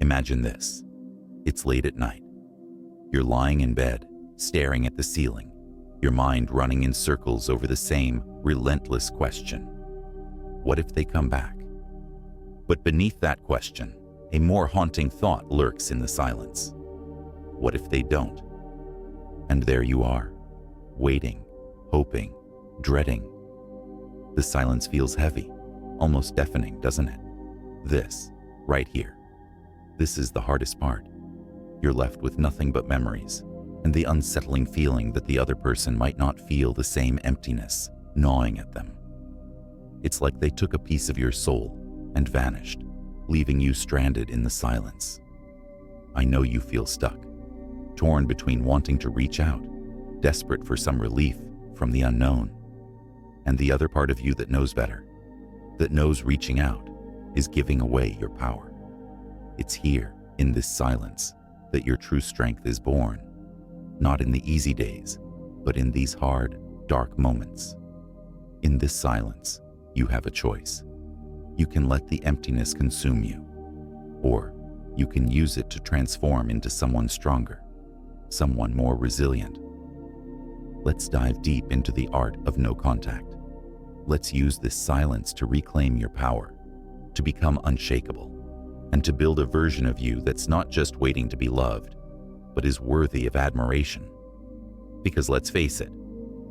Imagine this. It's late at night. You're lying in bed, staring at the ceiling, your mind running in circles over the same relentless question. What if they come back? But beneath that question, a more haunting thought lurks in the silence. What if they don't? And there you are, waiting, hoping, dreading. The silence feels heavy, almost deafening, doesn't it? This, right here. This is the hardest part. You're left with nothing but memories, and the unsettling feeling that the other person might not feel the same emptiness gnawing at them. It's like they took a piece of your soul and vanished, leaving you stranded in the silence. I know you feel stuck, torn between wanting to reach out, desperate for some relief from the unknown, and the other part of you that knows better, that knows reaching out is giving away your power. It's here, in this silence, that your true strength is born, not in the easy days, but in these hard, dark moments. In this silence, you have a choice. You can let the emptiness consume you, or you can use it to transform into someone stronger, someone more resilient. Let's dive deep into the art of no contact. Let's use this silence to reclaim your power, to become unshakable, and to build a version of you that's not just waiting to be loved, but is worthy of admiration. Because let's face it,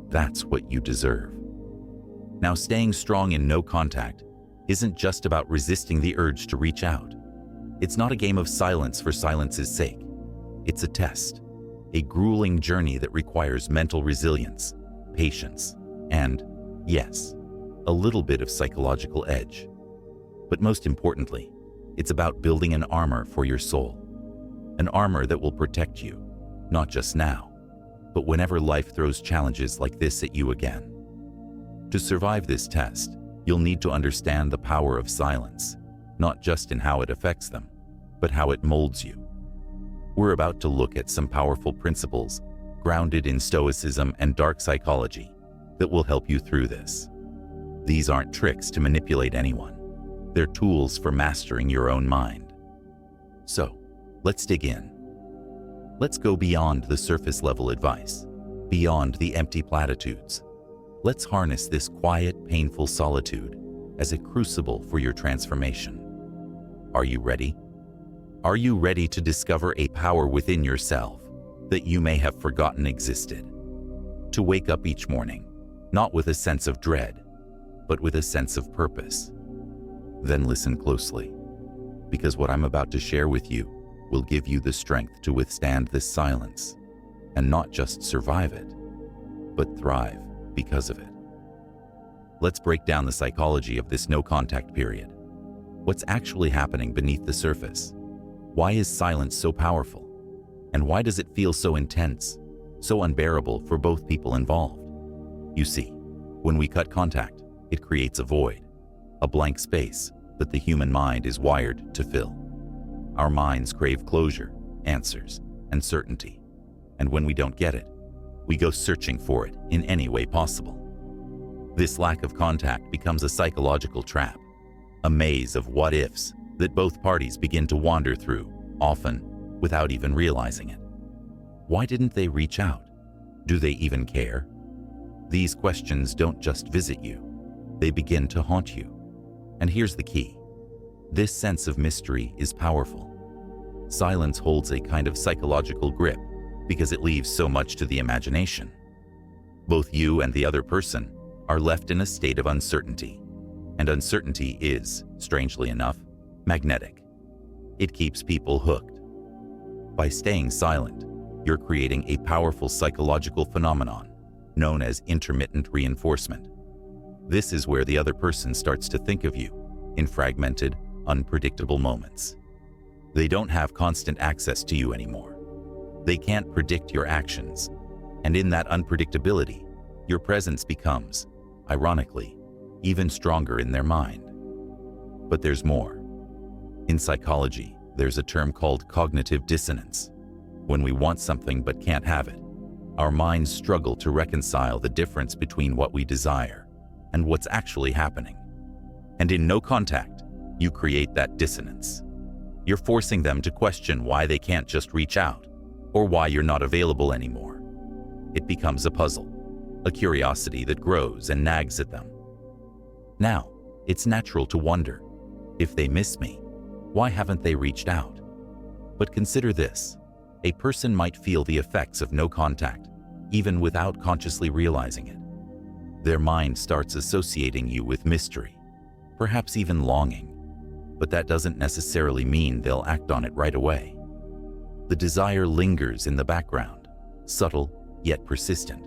that's what you deserve. Now, staying strong in no contact isn't just about resisting the urge to reach out. It's not a game of silence for silence's sake. It's a test, a grueling journey that requires mental resilience, patience, and, yes, a little bit of psychological edge. But most importantly, it's about building an armor for your soul, an armor that will protect you, not just now, but whenever life throws challenges like this at you again. To survive this test, you'll need to understand the power of silence, not just in how it affects them, but how it molds you. We're about to look at some powerful principles grounded in Stoicism and dark psychology that will help you through this. These aren't tricks to manipulate anyone. They're tools for mastering your own mind. So, let's dig in. Let's go beyond the surface-level advice, beyond the empty platitudes. Let's harness this quiet, painful solitude as a crucible for your transformation. Are you ready? Are you ready to discover a power within yourself that you may have forgotten existed? To wake up each morning, not with a sense of dread, but with a sense of purpose. Then listen closely, because what I'm about to share with you will give you the strength to withstand this silence, and not just survive it, but thrive because of it. Let's break down the psychology of this no-contact period. What's actually happening beneath the surface? Why is silence so powerful? And why does it feel so intense, so unbearable for both people involved? You see, when we cut contact, it creates a void, a blank space that the human mind is wired to fill. Our minds crave closure, answers, and certainty. And when we don't get it, we go searching for it in any way possible. This lack of contact becomes a psychological trap, a maze of what-ifs that both parties begin to wander through, often without even realizing it. Why didn't they reach out? Do they even care? These questions don't just visit you, they begin to haunt you. And here's the key. This sense of mystery is powerful. Silence holds a kind of psychological grip because it leaves so much to the imagination. Both you and the other person are left in a state of uncertainty, and uncertainty is, strangely enough, magnetic. It keeps people hooked. By staying silent, you're creating a powerful psychological phenomenon known as intermittent reinforcement. This is where the other person starts to think of you in fragmented, unpredictable moments. They don't have constant access to you anymore. They can't predict your actions, and in that unpredictability, your presence becomes, ironically, even stronger in their mind. But there's more. In psychology, there's a term called cognitive dissonance. When we want something but can't have it, our minds struggle to reconcile the difference between what we desire and what's actually happening. And in no contact, you create that dissonance. You're forcing them to question why they can't just reach out, or why you're not available anymore. It becomes a puzzle, a curiosity that grows and nags at them. Now, it's natural to wonder, if they miss me, why haven't they reached out? But consider this, a person might feel the effects of no contact, even without consciously realizing it. Their mind starts associating you with mystery, perhaps even longing, but that doesn't necessarily mean they'll act on it right away. The desire lingers in the background, subtle yet persistent.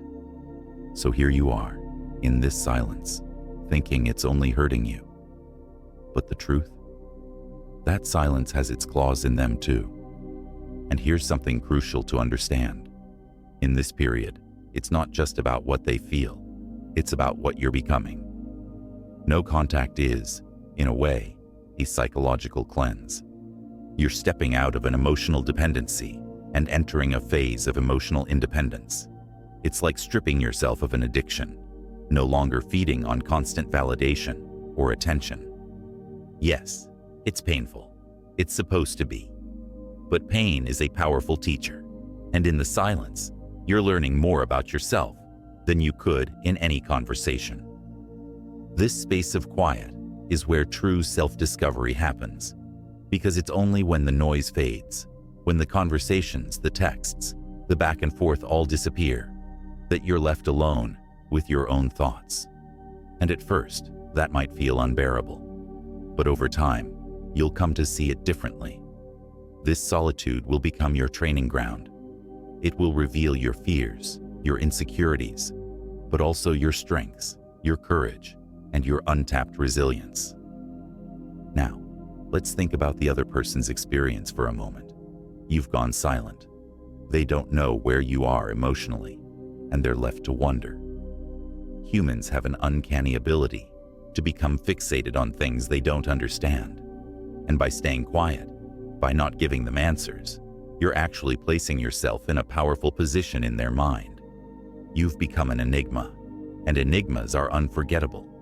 So here you are, in this silence, thinking it's only hurting you. But the truth? That silence has its claws in them too. And here's something crucial to understand. In this period, it's not just about what they feel, it's about what you're becoming. No contact is, in a way, a psychological cleanse. You're stepping out of an emotional dependency and entering a phase of emotional independence. It's like stripping yourself of an addiction, no longer feeding on constant validation or attention. Yes, it's painful. It's supposed to be. But pain is a powerful teacher, and in the silence, you're learning more about yourself than you could in any conversation. This space of quiet is where true self-discovery happens, because it's only when the noise fades, when the conversations, the texts, the back and forth all disappear, that you're left alone with your own thoughts. And at first, that might feel unbearable. But over time, you'll come to see it differently. This solitude will become your training ground. It will reveal your fears, your insecurities, but also your strengths, your courage, and your untapped resilience. Now, let's think about the other person's experience for a moment. You've gone silent. They don't know where you are emotionally, and they're left to wonder. Humans have an uncanny ability to become fixated on things they don't understand. And by staying quiet, by not giving them answers, you're actually placing yourself in a powerful position in their mind. You've become an enigma, and enigmas are unforgettable.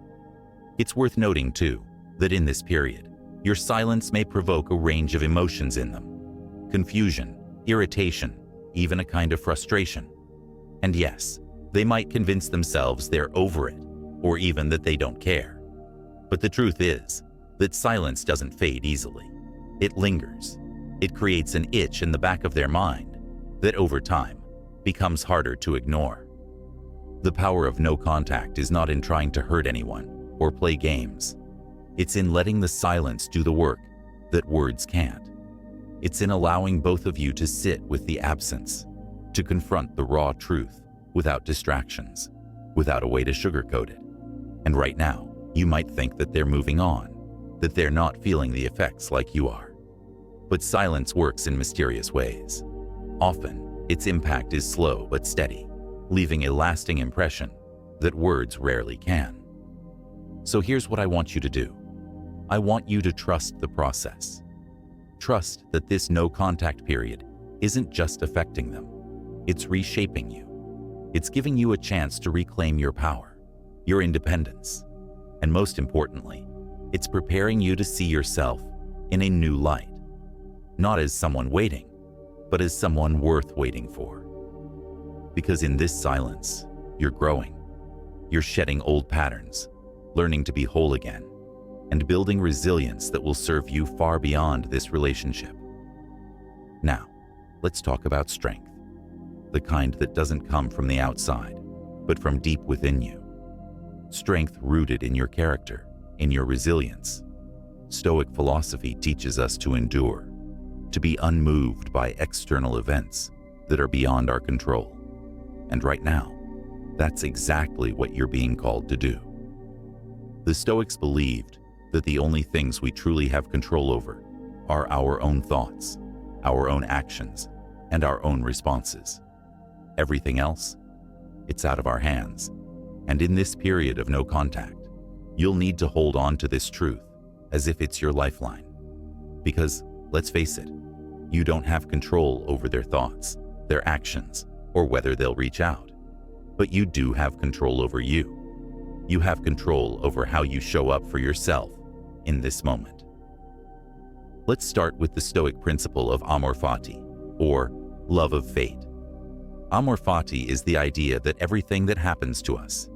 It's worth noting, too, that in this period, your silence may provoke a range of emotions in them. Confusion, irritation, even a kind of frustration. And yes, they might convince themselves they're over it, or even that they don't care. But the truth is that silence doesn't fade easily. It lingers. It creates an itch in the back of their mind that over time becomes harder to ignore. The power of no contact is not in trying to hurt anyone or play games. It's in letting the silence do the work that words can't. It's in allowing both of you to sit with the absence, to confront the raw truth without distractions, without a way to sugarcoat it. And right now, you might think that they're moving on, that they're not feeling the effects like you are. But silence works in mysterious ways. Often, its impact is slow but steady, leaving a lasting impression that words rarely can. So here's what I want you to do. I want you to trust the process. Trust that this no-contact period isn't just affecting them. It's reshaping you. It's giving you a chance to reclaim your power, your independence, and most importantly, it's preparing you to see yourself in a new light. Not as someone waiting, but as someone worth waiting for. Because in this silence, you're growing. You're shedding old patterns, learning to be whole again, and building resilience that will serve you far beyond this relationship. Now, let's talk about strength. The kind that doesn't come from the outside, but from deep within you. Strength rooted in your character, in your resilience. Stoic philosophy teaches us to endure, to be unmoved by external events that are beyond our control. And right now, that's exactly what you're being called to do. The Stoics believed that the only things we truly have control over are our own thoughts, our own actions, and our own responses. Everything else, it's out of our hands. And in this period of no contact, you'll need to hold on to this truth as if it's your lifeline. Because, let's face it, you don't have control over their thoughts, their actions, or whether they'll reach out. But you do have control over you. You have control over how you show up for yourself in this moment. Let's start with the Stoic principle of amor fati, or love of fate. Amor fati is the idea that everything that happens to us,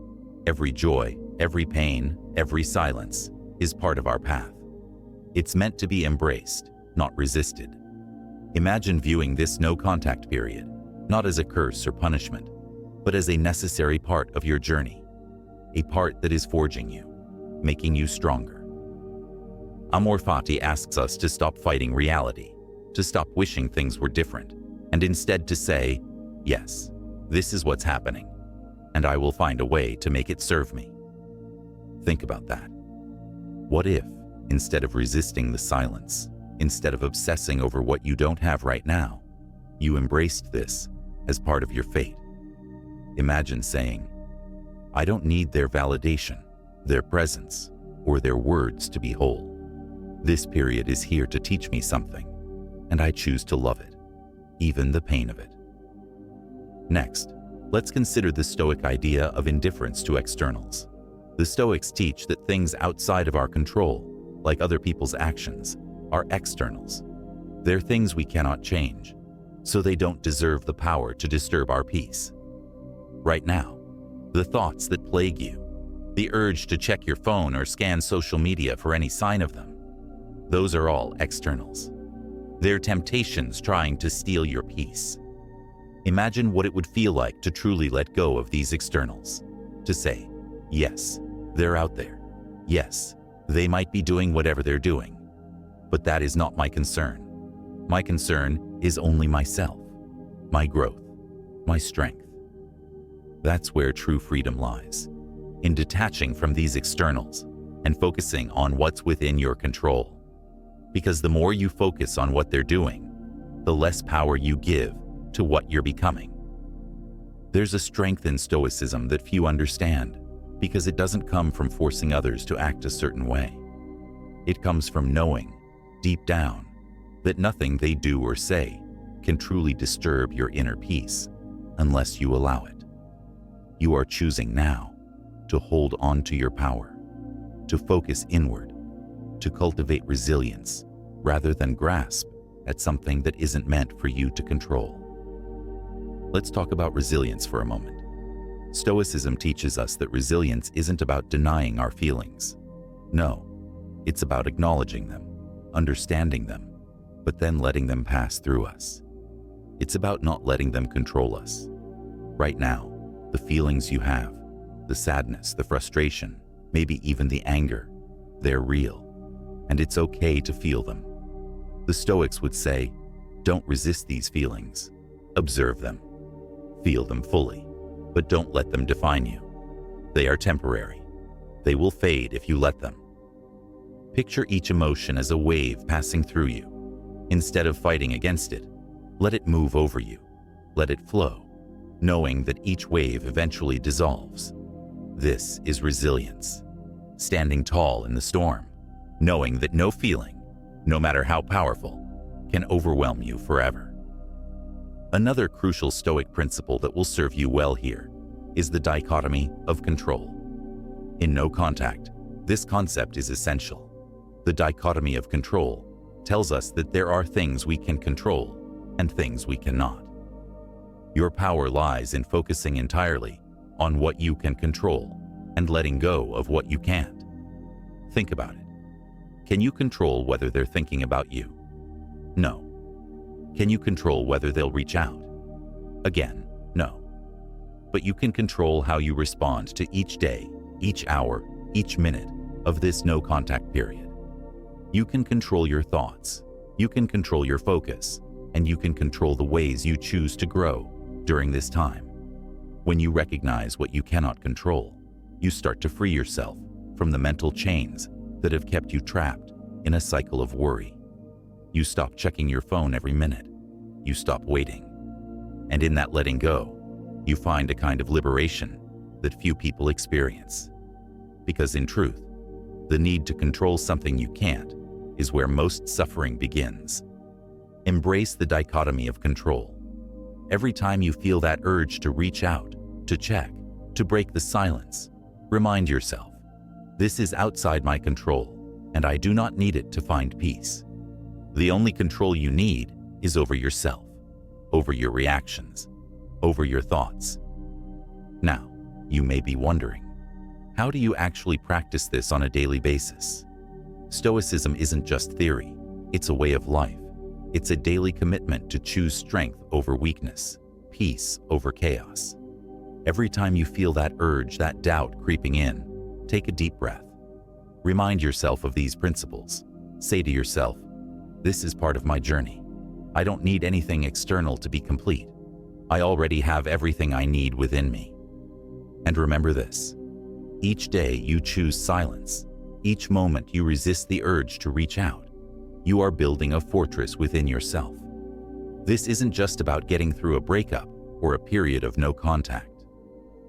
every joy, every pain, every silence, is part of our path. It's meant to be embraced, not resisted. Imagine viewing this no-contact period, not as a curse or punishment, but as a necessary part of your journey, a part that is forging you, making you stronger. Amor fati asks us to stop fighting reality, to stop wishing things were different, and instead to say, yes, this is what's happening, and I will find a way to make it serve me. Think about that. What if, instead of resisting the silence, instead of obsessing over what you don't have right now, you embraced this as part of your fate? Imagine saying, I don't need their validation, their presence, or their words to be whole. This period is here to teach me something, and I choose to love it, even the pain of it. Next, let's consider the Stoic idea of indifference to externals. The Stoics teach that things outside of our control, like other people's actions, are externals. They're things we cannot change, so they don't deserve the power to disturb our peace. Right now, the thoughts that plague you, the urge to check your phone or scan social media for any sign of them, those are all externals. They're temptations trying to steal your peace. Imagine what it would feel like to truly let go of these externals, to say, yes, they're out there. Yes, they might be doing whatever they're doing, but that is not my concern. My concern is only myself, my growth, my strength. That's where true freedom lies, in detaching from these externals and focusing on what's within your control. Because the more you focus on what they're doing, the less power you give to what you're becoming. There's a strength in Stoicism that few understand, because it doesn't come from forcing others to act a certain way. It comes from knowing, deep down, that nothing they do or say can truly disturb your inner peace unless you allow it. You are choosing now to hold on to your power, to focus inward, to cultivate resilience rather than grasp at something that isn't meant for you to control. Let's talk about resilience for a moment. Stoicism teaches us that resilience isn't about denying our feelings. No, it's about acknowledging them, understanding them, but then letting them pass through us. It's about not letting them control us. Right now, the feelings you have, the sadness, the frustration, maybe even the anger, they're real, and it's okay to feel them. The Stoics would say, don't resist these feelings. Observe them. Feel them fully, but don't let them define you. They are temporary. They will fade if you let them. Picture each emotion as a wave passing through you. Instead of fighting against it, let it move over you. Let it flow, knowing that each wave eventually dissolves. This is resilience. Standing tall in the storm, knowing that no feeling, no matter how powerful, can overwhelm you forever. Another crucial Stoic principle that will serve you well here is the dichotomy of control. In no contact, this concept is essential. The dichotomy of control tells us that there are things we can control and things we cannot. Your power lies in focusing entirely on what you can control and letting go of what you can't. Think about it. Can you control whether they're thinking about you? No. Can you control whether they'll reach out? Again, no. But you can control how you respond to each day, each hour, each minute of this no-contact period. You can control your thoughts, you can control your focus, and you can control the ways you choose to grow during this time. When you recognize what you cannot control, you start to free yourself from the mental chains that have kept you trapped in a cycle of worry. You stop checking your phone every minute. You stop waiting. And in that letting go, you find a kind of liberation that few people experience. Because in truth, the need to control something you can't is where most suffering begins. Embrace the dichotomy of control. Every time you feel that urge to reach out, to check, to break the silence, remind yourself, this is outside my control, and I do not need it to find peace. The only control you need is over yourself, over your reactions, over your thoughts. Now, you may be wondering, how do you actually practice this on a daily basis? Stoicism isn't just theory, it's a way of life. It's a daily commitment to choose strength over weakness, peace over chaos. Every time you feel that urge, that doubt creeping in, take a deep breath. Remind yourself of these principles. Say to yourself, "This is part of my journey. I don't need anything external to be complete. I already have everything I need within me." And remember this: each day you choose silence. Each moment you resist the urge to reach out. You are building a fortress within yourself. This isn't just about getting through a breakup or a period of no contact.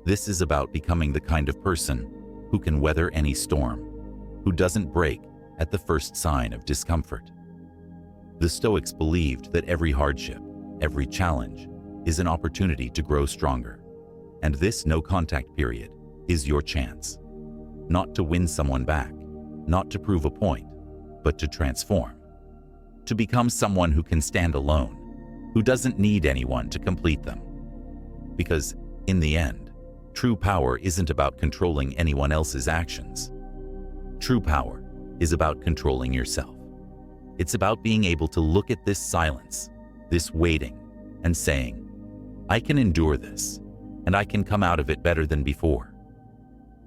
This is about becoming the kind of person who can weather any storm, who doesn't break at the first sign of discomfort. The Stoics believed that every hardship, every challenge, is an opportunity to grow stronger. And this no-contact period is your chance. Not to win someone back, not to prove a point, but to transform. To become someone who can stand alone, who doesn't need anyone to complete them. Because, in the end, true power isn't about controlling anyone else's actions. True power is about controlling yourself. It's about being able to look at this silence, this waiting, and saying, "I can endure this, and I can come out of it better than before."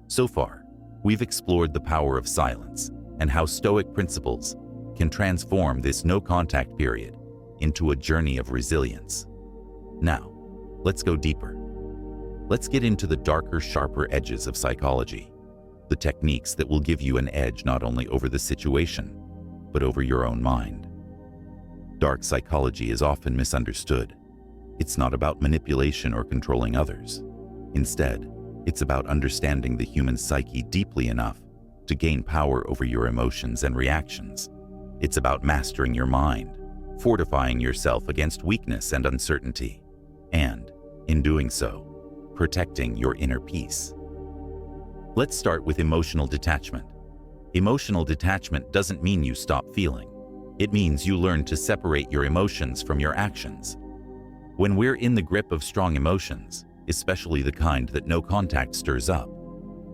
So far, we've explored the power of silence and how Stoic principles can transform this no-contact period into a journey of resilience. Now, let's go deeper. Let's get into the darker, sharper edges of psychology, the techniques that will give you an edge not only over the situation, but over your own mind. Dark psychology is often misunderstood. It's not about manipulation or controlling others. Instead, it's about understanding the human psyche deeply enough to gain power over your emotions and reactions. It's about mastering your mind, fortifying yourself against weakness and uncertainty, and, in doing so, protecting your inner peace. Let's start with emotional detachment. Emotional detachment doesn't mean you stop feeling. It means you learn to separate your emotions from your actions. When we're in the grip of strong emotions, especially the kind that no contact stirs up,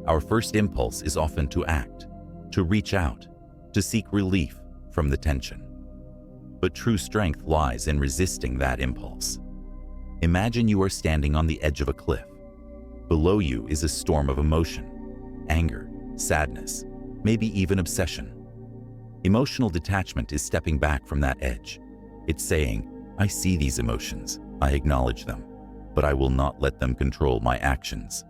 our first impulse is often to act, to reach out, to seek relief from the tension. But true strength lies in resisting that impulse. Imagine you are standing on the edge of a cliff. Below you is a storm of emotion, anger, sadness, maybe even obsession. Emotional detachment is stepping back from that edge. It's saying, "I see these emotions, I acknowledge them, but I will not let them control my actions."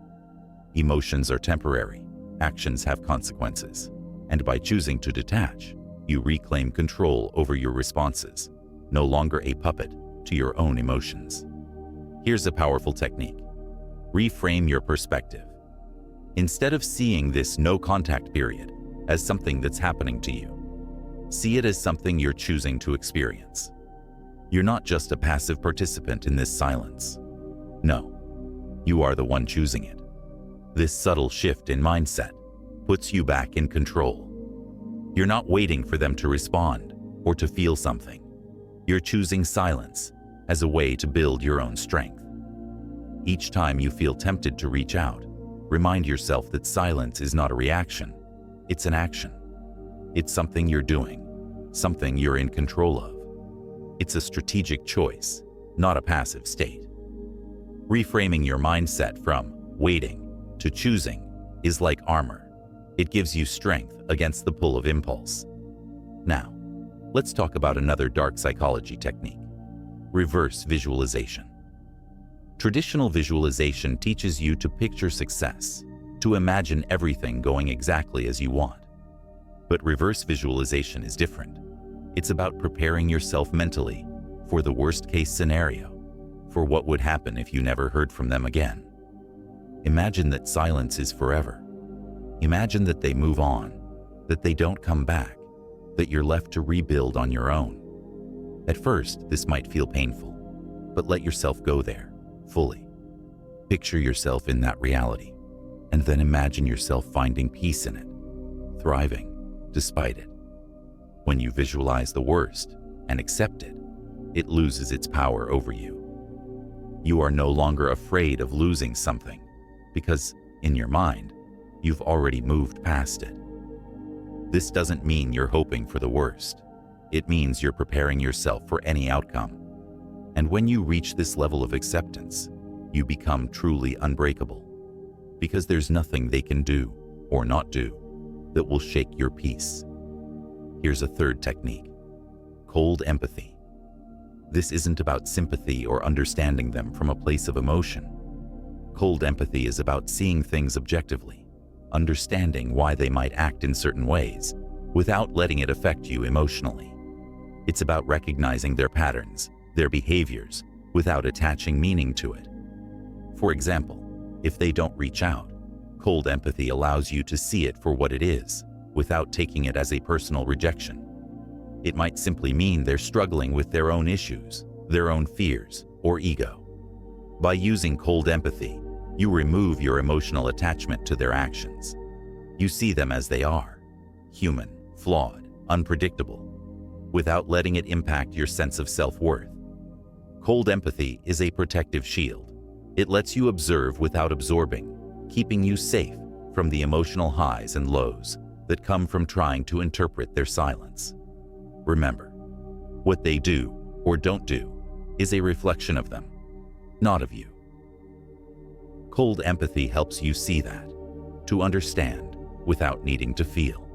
Emotions are temporary, actions have consequences, and by choosing to detach, you reclaim control over your responses, no longer a puppet to your own emotions. Here's a powerful technique. Reframe your perspective. Instead of seeing this no-contact period as something that's happening to you, see it as something you're choosing to experience. You're not just a passive participant in this silence. No, you are the one choosing it. This subtle shift in mindset puts you back in control. You're not waiting for them to respond or to feel something. You're choosing silence as a way to build your own strength. Each time you feel tempted to reach out, remind yourself that silence is not a reaction, it's an action. It's something you're doing, something you're in control of. It's a strategic choice, not a passive state. Reframing your mindset from waiting to choosing is like armor. It gives you strength against the pull of impulse. Now, let's talk about another dark psychology technique: reverse visualization. Traditional visualization teaches you to picture success, to imagine everything going exactly as you want. But reverse visualization is different. It's about preparing yourself mentally for the worst-case scenario, for what would happen if you never heard from them again. Imagine that silence is forever. Imagine that they move on, that they don't come back, that you're left to rebuild on your own. At first, this might feel painful, but let yourself go there, fully. Picture yourself in that reality, and then imagine yourself finding peace in it, thriving despite it. When you visualize the worst, and accept it, it loses its power over you. You are no longer afraid of losing something because, in your mind, you've already moved past it. This doesn't mean you're hoping for the worst. It means you're preparing yourself for any outcome. And when you reach this level of acceptance, you become truly unbreakable, because there's nothing they can do or not do that will shake your peace. Here's a third technique: cold empathy. This isn't about sympathy or understanding them from a place of emotion. Cold empathy is about seeing things objectively, understanding why they might act in certain ways, without letting it affect you emotionally. It's about recognizing their patterns, their behaviors, without attaching meaning to it. For example, if they don't reach out, cold empathy allows you to see it for what it is, without taking it as a personal rejection. It might simply mean they're struggling with their own issues, their own fears, or ego. By using cold empathy, you remove your emotional attachment to their actions. You see them as they are: human, flawed, unpredictable, without letting it impact your sense of self-worth. Cold empathy is a protective shield. It lets you observe without absorbing, keeping you safe from the emotional highs and lows that come from trying to interpret their silence. Remember, what they do or don't do is a reflection of them, not of you. Cold empathy helps you see that, to understand without needing to feel.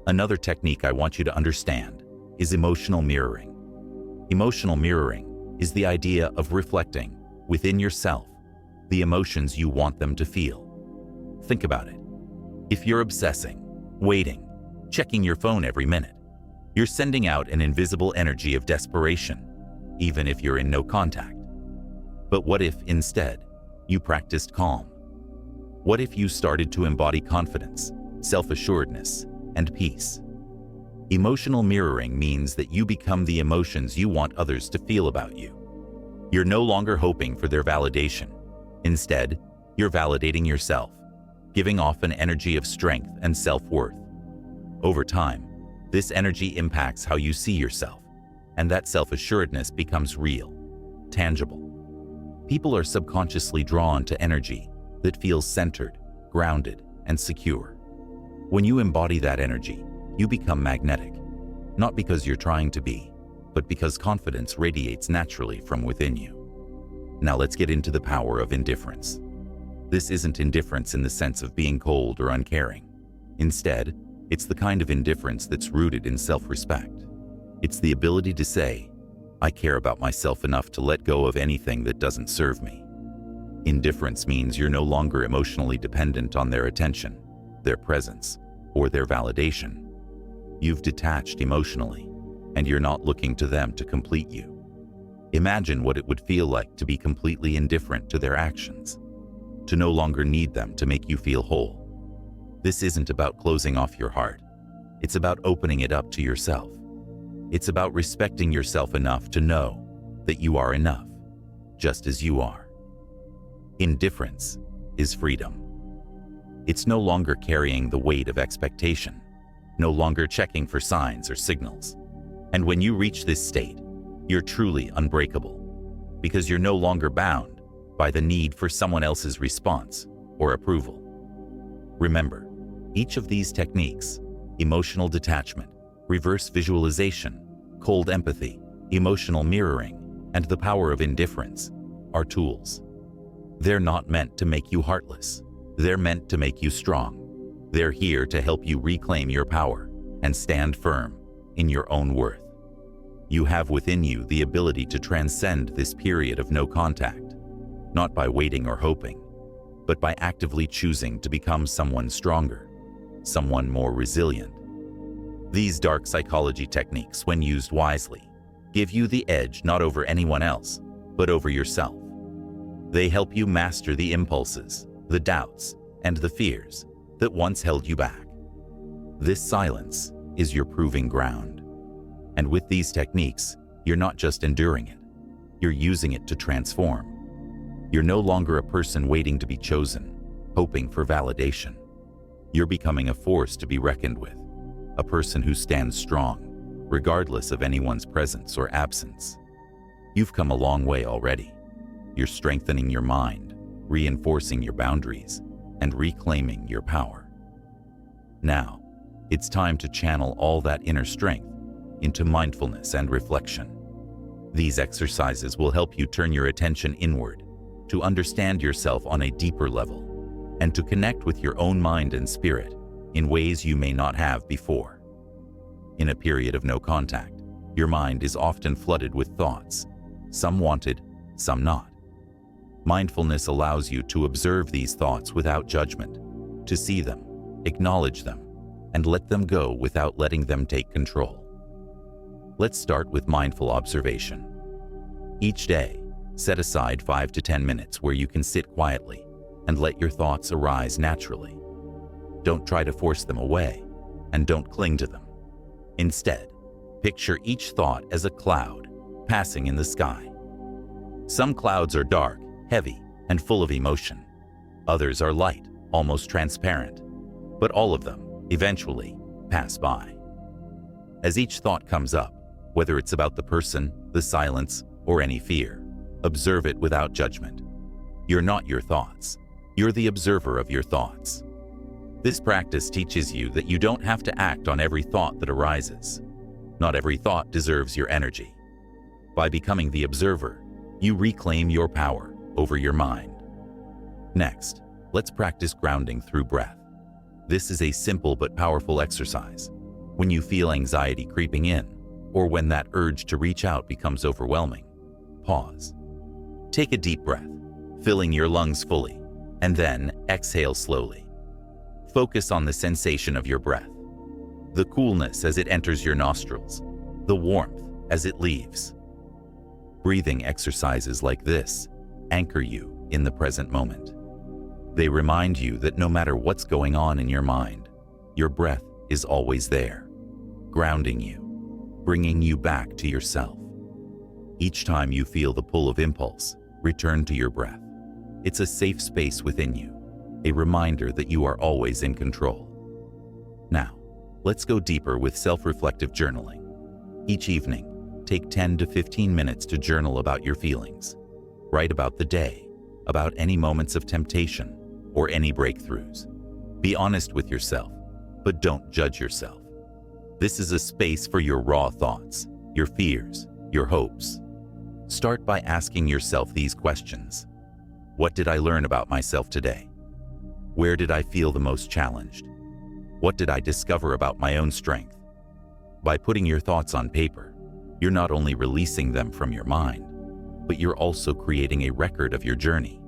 Another technique I want you to understand is emotional mirroring. Emotional mirroring is the idea of reflecting within yourself the emotions you want them to feel. Think about it. If you're obsessing, waiting, checking your phone every minute, you're sending out an invisible energy of desperation, even if you're in no contact. But what if, instead, you practiced calm? What if you started to embody confidence, self-assuredness, and peace? Emotional mirroring means that you become the emotions you want others to feel about you. You're no longer hoping for their validation. Instead, you're validating yourself, giving off an energy of strength and self-worth. Over time, this energy impacts how you see yourself, and that self-assuredness becomes real, tangible. People are subconsciously drawn to energy that feels centered, grounded, and secure. When you embody that energy, you become magnetic, not because you're trying to be, but because confidence radiates naturally from within you. Now let's get into the power of indifference. This isn't indifference in the sense of being cold or uncaring. Instead, it's the kind of indifference that's rooted in self-respect. It's the ability to say, I care about myself enough to let go of anything that doesn't serve me. Indifference means you're no longer emotionally dependent on their attention, their presence, or their validation. You've detached emotionally, and you're not looking to them to complete you. Imagine what it would feel like to be completely indifferent to their actions, to no longer need them to make you feel whole. This isn't about closing off your heart. It's about opening it up to yourself. It's about respecting yourself enough to know that you are enough, just as you are. Indifference is freedom. It's no longer carrying the weight of expectation, no longer checking for signs or signals. And when you reach this state, you're truly unbreakable, because you're no longer bound by the need for someone else's response or approval. Remember, each of these techniques, emotional detachment, reverse visualization, cold empathy, emotional mirroring, and the power of indifference, are tools. They're not meant to make you heartless. They're meant to make you strong. They're here to help you reclaim your power and stand firm in your own worth. You have within you the ability to transcend this period of no contact, not by waiting or hoping, but by actively choosing to become someone stronger, someone more resilient. These dark psychology techniques, when used wisely, give you the edge not over anyone else, but over yourself. They help you master the impulses, the doubts, and the fears that once held you back. This silence is your proving ground. And with these techniques, you're not just enduring it, you're using it to transform. You're no longer a person waiting to be chosen, hoping for validation. You're becoming a force to be reckoned with, a person who stands strong, regardless of anyone's presence or absence. You've come a long way already. You're strengthening your mind, reinforcing your boundaries, and reclaiming your power. Now, it's time to channel all that inner strength into mindfulness and reflection. These exercises will help you turn your attention inward, to understand yourself on a deeper level, and to connect with your own mind and spirit in ways you may not have before. In a period of no contact, your mind is often flooded with thoughts, some wanted, some not. Mindfulness allows you to observe these thoughts without judgment, to see them, acknowledge them, and let them go without letting them take control. Let's start with mindful observation. Each day, set aside 5 to 10 minutes where you can sit quietly and let your thoughts arise naturally. Don't try to force them away, and don't cling to them. Instead, picture each thought as a cloud passing in the sky. Some clouds are dark, heavy, and full of emotion. Others are light, almost transparent. But all of them, eventually, pass by. As each thought comes up, whether it's about the person, the silence, or any fear, observe it without judgment. You're not your thoughts. You're the observer of your thoughts. This practice teaches you that you don't have to act on every thought that arises. Not every thought deserves your energy. By becoming the observer, you reclaim your power over your mind. Next, let's practice grounding through breath. This is a simple but powerful exercise. When you feel anxiety creeping in, or when that urge to reach out becomes overwhelming, pause. Take a deep breath, filling your lungs fully, and then exhale slowly. Focus on the sensation of your breath, the coolness as it enters your nostrils, the warmth as it leaves. Breathing exercises like this anchor you in the present moment. They remind you that no matter what's going on in your mind, your breath is always there, grounding you, bringing you back to yourself. Each time you feel the pull of impulse, return to your breath. It's a safe space within you, a reminder that you are always in control. Now, let's go deeper with self-reflective journaling. Each evening, take 10 to 15 minutes to journal about your feelings. Write about the day, about any moments of temptation, or any breakthroughs. Be honest with yourself, but don't judge yourself. This is a space for your raw thoughts, your fears, your hopes. Start by asking yourself these questions. What did I learn about myself today? Where did I feel the most challenged? What did I discover about my own strength? By putting your thoughts on paper, you're not only releasing them from your mind, but you're also creating a record of your journey.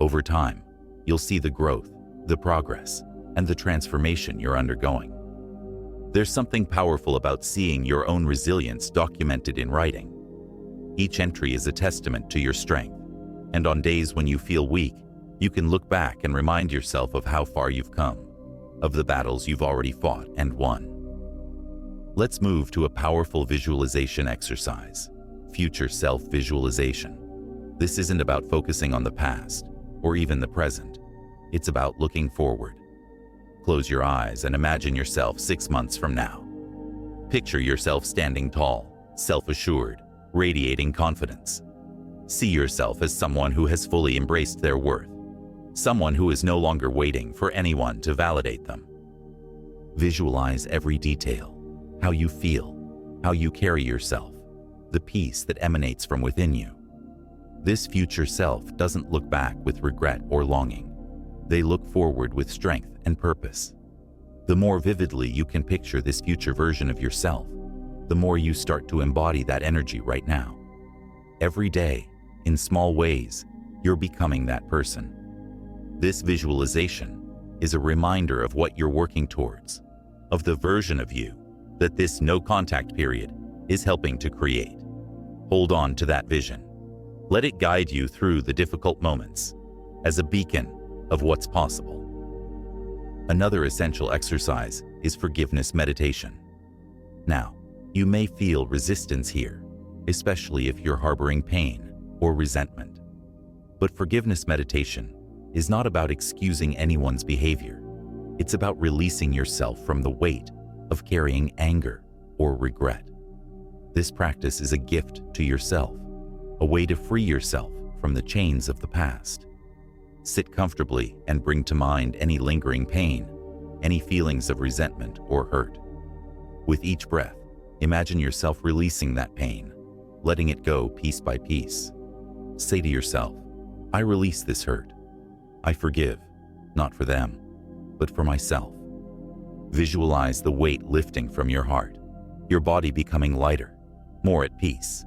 Over time, you'll see the growth, the progress, and the transformation you're undergoing. There's something powerful about seeing your own resilience documented in writing. Each entry is a testament to your strength, and on days when you feel weak, you can look back and remind yourself of how far you've come, of the battles you've already fought and won. Let's move to a powerful visualization exercise, future self-visualization. This isn't about focusing on the past or even the present. It's about looking forward. Close your eyes and imagine yourself 6 months from now. Picture yourself standing tall, self-assured, radiating confidence. See yourself as someone who has fully embraced their worth, someone who is no longer waiting for anyone to validate them. Visualize every detail, how you feel, how you carry yourself, the peace that emanates from within you. This future self doesn't look back with regret or longing. They look forward with strength and purpose. The more vividly you can picture this future version of yourself, the more you start to embody that energy right now. Every day, in small ways, you're becoming that person. This visualization is a reminder of what you're working towards, of the version of you that this no-contact period is helping to create. Hold on to that vision. Let it guide you through the difficult moments as a beacon of what's possible. Another essential exercise is forgiveness meditation. Now, you may feel resistance here, especially if you're harboring pain or resentment. But forgiveness meditation is not about excusing anyone's behavior. It's about releasing yourself from the weight of carrying anger, or regret. This practice is a gift to yourself, a way to free yourself from the chains of the past. Sit comfortably and bring to mind any lingering pain, any feelings of resentment or hurt. With each breath, imagine yourself releasing that pain, letting it go piece by piece. Say to yourself, I release this hurt. I forgive, not for them, but for myself. Visualize the weight lifting from your heart, your body becoming lighter, more at peace.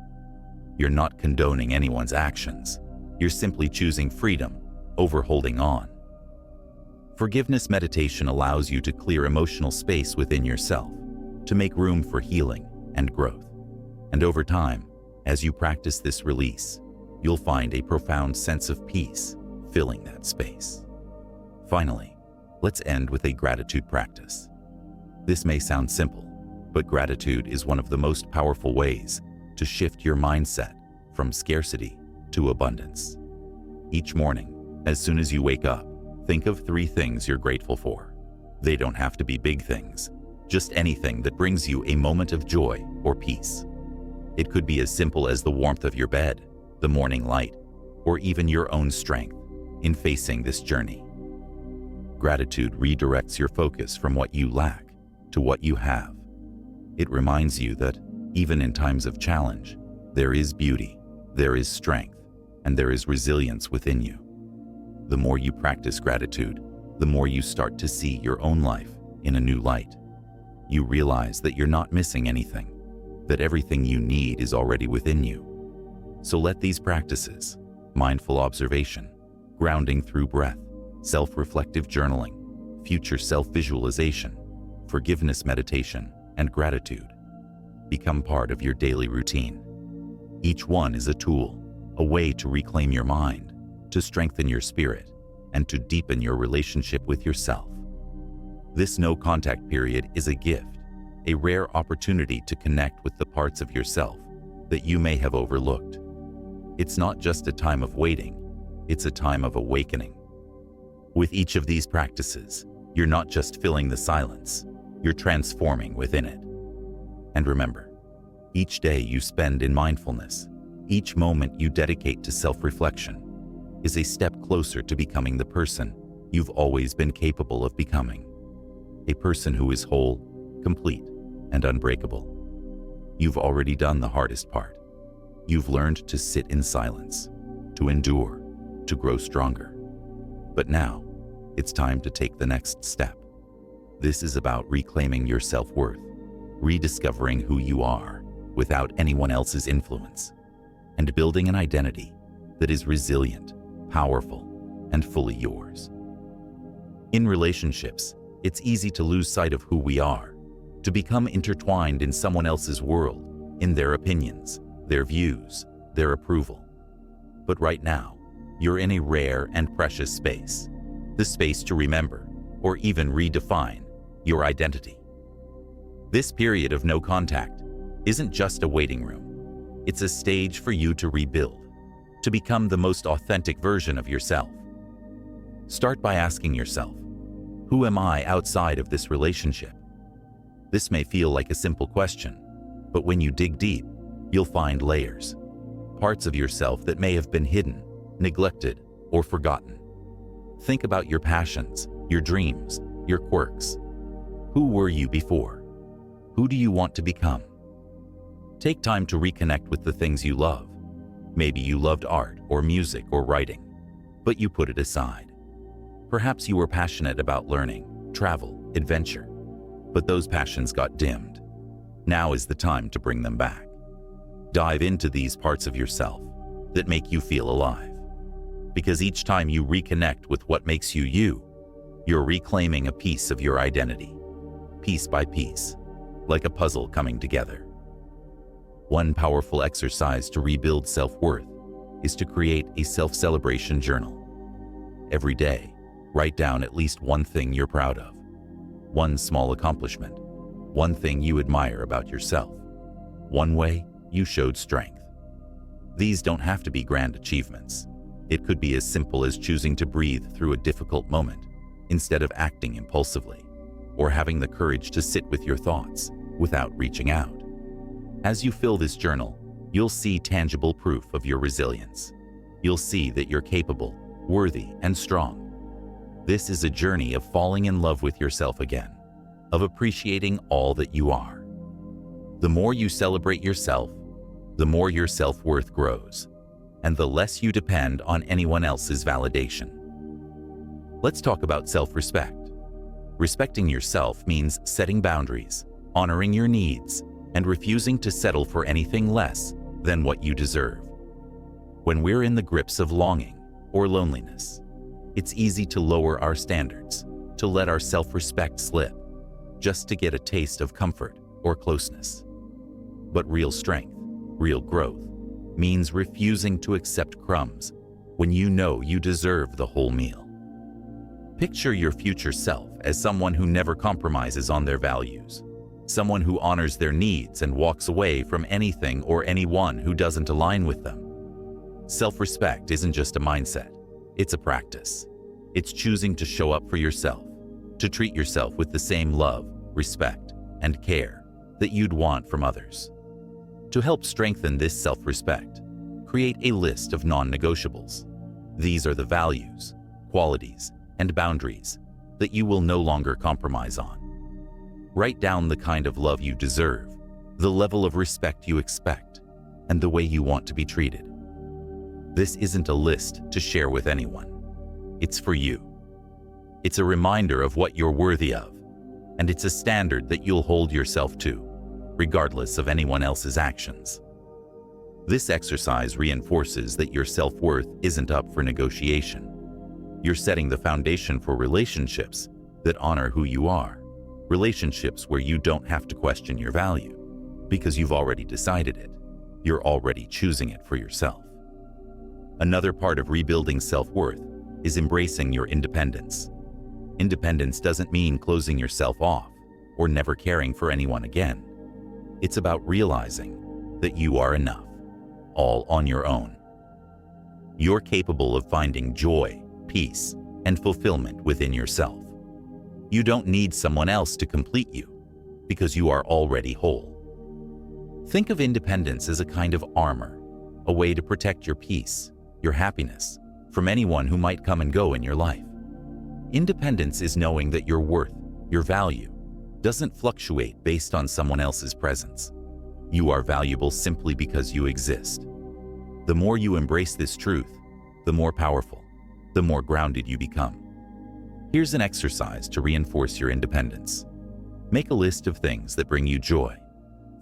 You're not condoning anyone's actions. You're simply choosing freedom over holding on. Forgiveness meditation allows you to clear emotional space within yourself, to make room for healing and growth. And over time, as you practice this release, you'll find a profound sense of peace filling that space. Finally, let's end with a gratitude practice. This may sound simple, but gratitude is one of the most powerful ways to shift your mindset from scarcity to abundance. Each morning, as soon as you wake up, think of 3 things you're grateful for. They don't have to be big things, just anything that brings you a moment of joy or peace. It could be as simple as the warmth of your bed, the morning light, or even your own strength in facing this journey. Gratitude redirects your focus from what you lack to what you have. It reminds you that even in times of challenge, there is beauty, there is strength, and there is resilience within you. The more you practice gratitude, the more you start to see your own life in a new light. You realize that you're not missing anything, that everything you need is already within you. So let these practices, mindful observation, grounding through breath, self-reflective journaling, future self-visualization, forgiveness meditation, and gratitude, become part of your daily routine. Each one is a tool, a way to reclaim your mind, to strengthen your spirit, and to deepen your relationship with yourself. This no-contact period is a gift, a rare opportunity to connect with the parts of yourself that you may have overlooked. It's not just a time of waiting, it's a time of awakening. With each of these practices, you're not just filling the silence, you're transforming within it. And remember, each day you spend in mindfulness, each moment you dedicate to self-reflection, is a step closer to becoming the person you've always been capable of becoming. A person who is whole, complete, and unbreakable. You've already done the hardest part. You've learned to sit in silence, to endure, to grow stronger. But now, it's time to take the next step. This is about reclaiming your self-worth, rediscovering who you are without anyone else's influence, and building an identity that is resilient, powerful, and fully yours. In relationships, it's easy to lose sight of who we are, to become intertwined in someone else's world, in their opinions, their views, their approval. But right now, you're in a rare and precious space, the space to remember, or even redefine, your identity. This period of no contact isn't just a waiting room. It's a stage for you to rebuild, to become the most authentic version of yourself. Start by asking yourself, who am I outside of this relationship? This may feel like a simple question, but when you dig deep, you'll find layers, parts of yourself that may have been hidden, neglected, or forgotten. Think about your passions, your dreams, your quirks. Who were you before? Who do you want to become? Take time to reconnect with the things you love. Maybe you loved art or music or writing, but you put it aside. Perhaps you were passionate about learning, travel, adventure, but those passions got dimmed. Now is the time to bring them back. Dive into these parts of yourself that make you feel alive. Because each time you reconnect with what makes you you, you're reclaiming a piece of your identity, piece by piece, like a puzzle coming together. One powerful exercise to rebuild self-worth is to create a self-celebration journal. Every day, write down at least one thing you're proud of, one small accomplishment, one thing you admire about yourself, one way you showed strength. These don't have to be grand achievements. It could be as simple as choosing to breathe through a difficult moment instead of acting impulsively, or having the courage to sit with your thoughts without reaching out. As you fill this journal, you'll see tangible proof of your resilience. You'll see that you're capable, worthy, and strong. This is a journey of falling in love with yourself again, of appreciating all that you are. The more you celebrate yourself, the more your self-worth grows, and the less you depend on anyone else's validation. Let's talk about self-respect. Respecting yourself means setting boundaries, honoring your needs, and refusing to settle for anything less than what you deserve. When we're in the grips of longing or loneliness, it's easy to lower our standards, to let our self-respect slip, just to get a taste of comfort or closeness. But real strength, real growth, means refusing to accept crumbs when you know you deserve the whole meal. Picture your future self as someone who never compromises on their values, someone who honors their needs and walks away from anything or anyone who doesn't align with them. Self-respect isn't just a mindset, it's a practice. It's choosing to show up for yourself, to treat yourself with the same love, respect, and care that you'd want from others. To help strengthen this self-respect, create a list of non-negotiables. These are the values, qualities, and boundaries that you will no longer compromise on. Write down the kind of love you deserve, the level of respect you expect, and the way you want to be treated. This isn't a list to share with anyone. It's for you. It's a reminder of what you're worthy of, and it's a standard that you'll hold yourself to, regardless of anyone else's actions. This exercise reinforces that your self-worth isn't up for negotiation. You're setting the foundation for relationships that honor who you are, relationships where you don't have to question your value, because you've already decided it. You're already choosing it for yourself. Another part of rebuilding self-worth is embracing your independence. Independence doesn't mean closing yourself off or never caring for anyone again. It's about realizing that you are enough, all on your own. You're capable of finding joy, peace, and fulfillment within yourself. You don't need someone else to complete you, because you are already whole. Think of independence as a kind of armor, a way to protect your peace, your happiness, from anyone who might come and go in your life. Independence is knowing that your worth, your value, doesn't fluctuate based on someone else's presence. You are valuable simply because you exist. The more you embrace this truth, the more powerful, the more grounded you become. Here's an exercise to reinforce your independence. Make a list of things that bring you joy,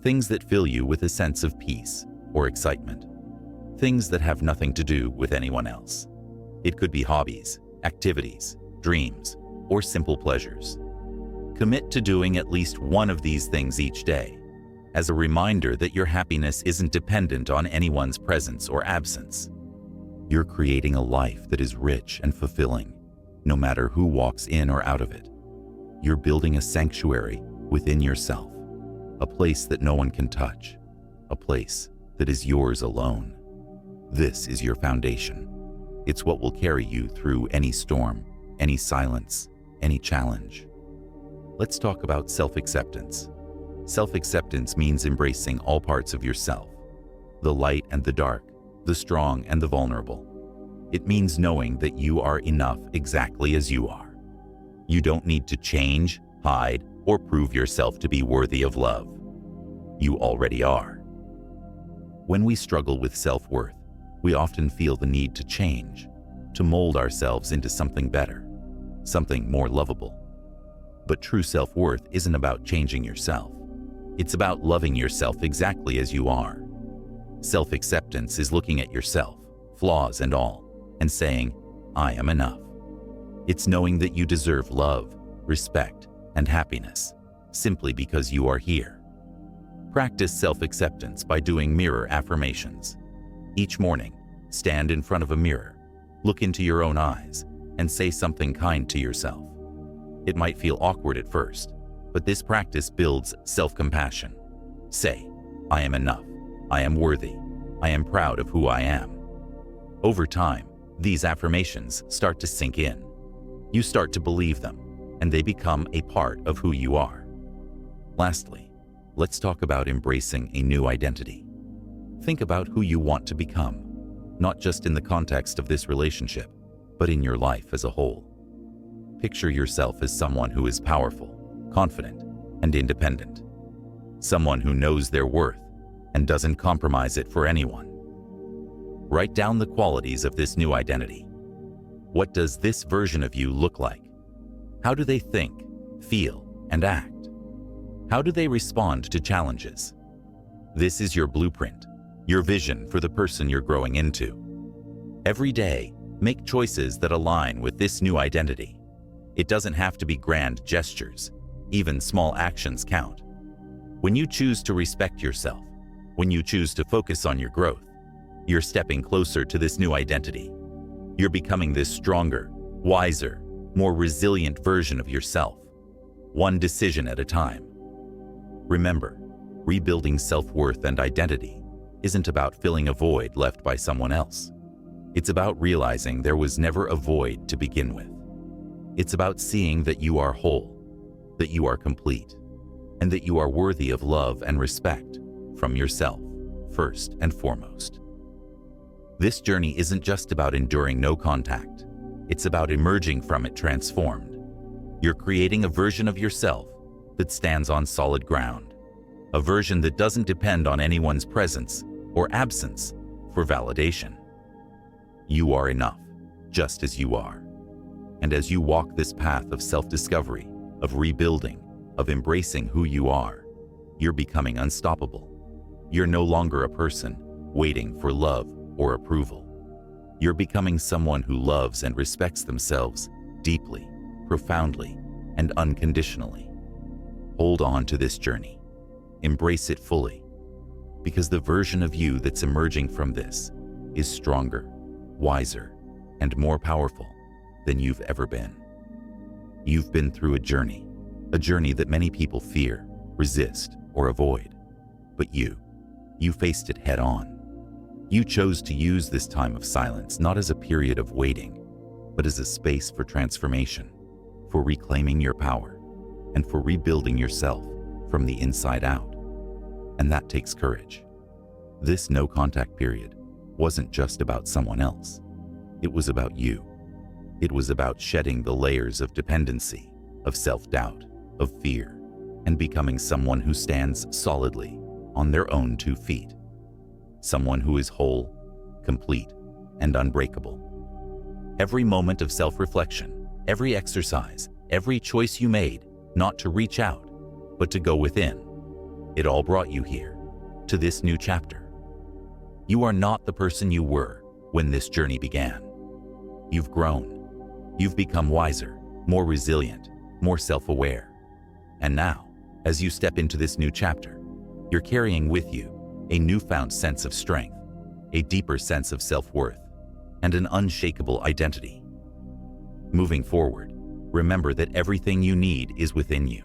things that fill you with a sense of peace or excitement, things that have nothing to do with anyone else. It could be hobbies, activities, dreams, or simple pleasures. Commit to doing at least one of these things each day, as a reminder that your happiness isn't dependent on anyone's presence or absence. You're creating a life that is rich and fulfilling, no matter who walks in or out of it. You're building a sanctuary within yourself, a place that no one can touch, a place that is yours alone. This is your foundation. It's what will carry you through any storm, any silence, any challenge. Let's talk about self-acceptance. Self-acceptance means embracing all parts of yourself, the light and the dark, the strong and the vulnerable. It means knowing that you are enough exactly as you are. You don't need to change, hide, or prove yourself to be worthy of love. You already are. When we struggle with self-worth, we often feel the need to change, to mold ourselves into something better, something more lovable. But true self-worth isn't about changing yourself. It's about loving yourself exactly as you are. Self-acceptance is looking at yourself, flaws and all, and saying, I am enough. It's knowing that you deserve love, respect, and happiness, simply because you are here. Practice self-acceptance by doing mirror affirmations. Each morning, stand in front of a mirror, look into your own eyes, and say something kind to yourself. It might feel awkward at first, but this practice builds self-compassion. Say, I am enough, I am worthy, I am proud of who I am. Over time, these affirmations start to sink in. You start to believe them, and they become a part of who you are. Lastly, let's talk about embracing a new identity. Think about who you want to become, not just in the context of this relationship, but in your life as a whole. Picture yourself as someone who is powerful, confident, and independent. Someone who knows their worth and doesn't compromise it for anyone. Write down the qualities of this new identity. What does this version of you look like? How do they think, feel, and act? How do they respond to challenges? This is your blueprint, your vision for the person you're growing into. Every day, make choices that align with this new identity. It doesn't have to be grand gestures. Even small actions count. When you choose to respect yourself, when you choose to focus on your growth, you're stepping closer to this new identity. You're becoming this stronger, wiser, more resilient version of yourself, one decision at a time. Remember, rebuilding self-worth and identity isn't about filling a void left by someone else. It's about realizing there was never a void to begin with. It's about seeing that you are whole, that you are complete, and that you are worthy of love and respect from yourself, first and foremost. This journey isn't just about enduring no contact. It's about emerging from it transformed. You're creating a version of yourself that stands on solid ground, a version that doesn't depend on anyone's presence or absence for validation. You are enough, just as you are. And as you walk this path of self-discovery, of rebuilding, of embracing who you are, you're becoming unstoppable. You're no longer a person waiting for love or approval. You're becoming someone who loves and respects themselves deeply, profoundly, and unconditionally. Hold on to this journey. Embrace it fully, because the version of you that's emerging from this is stronger, wiser, and more powerful than you've ever been. You've been through a journey that many people fear, resist, or avoid. But you faced it head on. You chose to use this time of silence not as a period of waiting, but as a space for transformation, for reclaiming your power, and for rebuilding yourself from the inside out. And that takes courage. This no-contact period wasn't just about someone else. It was about you. It was about shedding the layers of dependency, of self-doubt, of fear, and becoming someone who stands solidly on their own 2 feet. Someone who is whole, complete, and unbreakable. Every moment of self-reflection, every exercise, every choice you made, not to reach out, but to go within, it all brought you here, to this new chapter. You are not the person you were when this journey began. You've grown. You've become wiser, more resilient, more self-aware. And now, as you step into this new chapter, you're carrying with you a newfound sense of strength, a deeper sense of self-worth, and an unshakable identity. Moving forward, remember that everything you need is within you.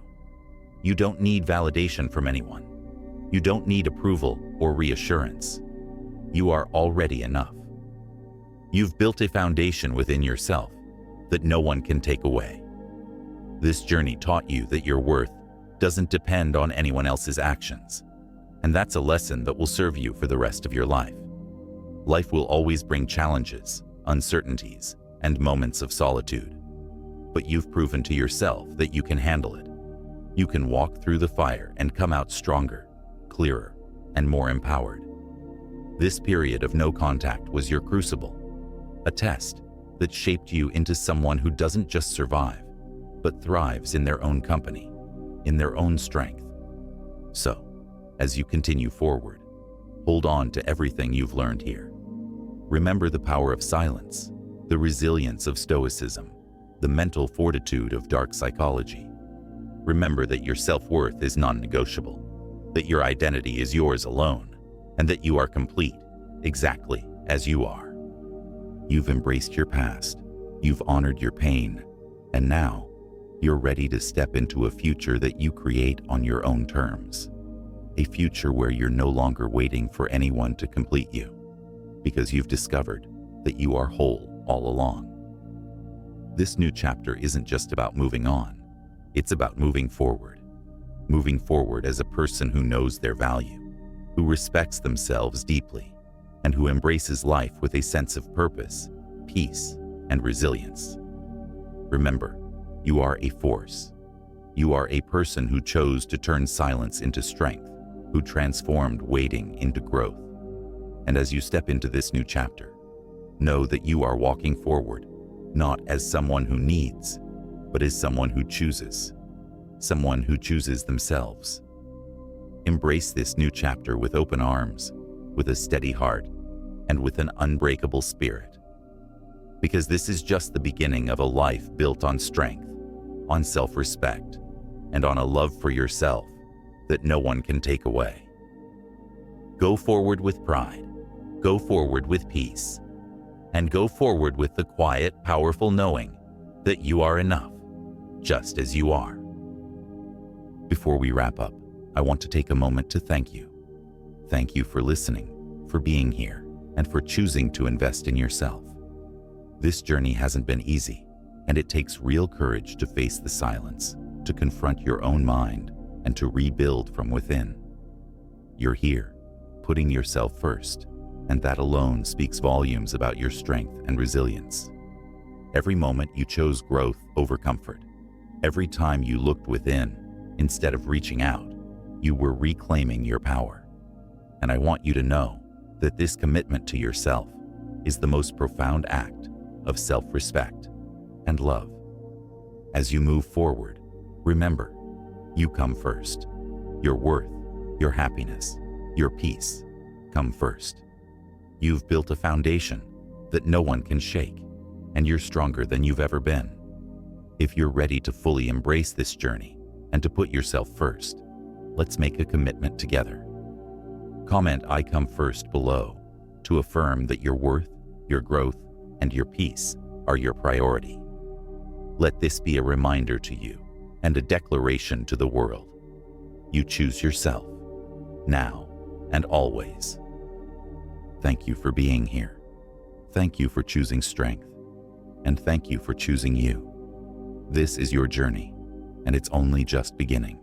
You don't need validation from anyone. You don't need approval or reassurance. You are already enough. You've built a foundation within yourself that no one can take away. This journey taught you that your worth doesn't depend on anyone else's actions. And that's a lesson that will serve you for the rest of your life. Life will always bring challenges, uncertainties, and moments of solitude. But you've proven to yourself that you can handle it. You can walk through the fire and come out stronger, clearer, and more empowered. This period of no contact was your crucible, a test that shaped you into someone who doesn't just survive, but thrives in their own company, in their own strength. So, as you continue forward, hold on to everything you've learned here. Remember the power of silence, the resilience of Stoicism, the mental fortitude of dark psychology. Remember that your self-worth is non-negotiable, that your identity is yours alone, and that you are complete, exactly as you are. You've embraced your past, you've honored your pain, and now you're ready to step into a future that you create on your own terms. A future where you're no longer waiting for anyone to complete you, because you've discovered that you are whole all along. This new chapter isn't just about moving on, it's about moving forward. moving forward as a person who knows their value, who respects themselves deeply, and who embraces life with a sense of purpose, peace, and resilience. Remember, you are a force. You are a person who chose to turn silence into strength, who transformed waiting into growth. And as you step into this new chapter, know that you are walking forward, not as someone who needs, but as someone who chooses themselves. Embrace this new chapter with open arms, with a steady heart, and with an unbreakable spirit. Because this is just the beginning of a life built on strength, on self-respect, and on a love for yourself that no one can take away. Go forward with pride, go forward with peace, and go forward with the quiet, powerful knowing that you are enough, just as you are. Before we wrap up, I want to take a moment to thank you. Thank you for listening, for being here, and for choosing to invest in yourself. This journey hasn't been easy, and it takes real courage to face the silence, to confront your own mind, and to rebuild from within. You're here, putting yourself first, and that alone speaks volumes about your strength and resilience. Every moment you chose growth over comfort. Every time you looked within, instead of reaching out, you were reclaiming your power. And I want you to know that this commitment to yourself is the most profound act of self-respect and love. As you move forward, remember, you come first. Your worth, your happiness, your peace come first. You've built a foundation that no one can shake, and you're stronger than you've ever been. If you're ready to fully embrace this journey and to put yourself first, let's make a commitment together. Comment "I come first" below to affirm that your worth, your growth, and your peace are your priority. Let this be a reminder to you and a declaration to the world. You choose yourself, now and always. Thank you for being here. Thank you for choosing strength. And thank you for choosing you. This is your journey, and it's only just beginning.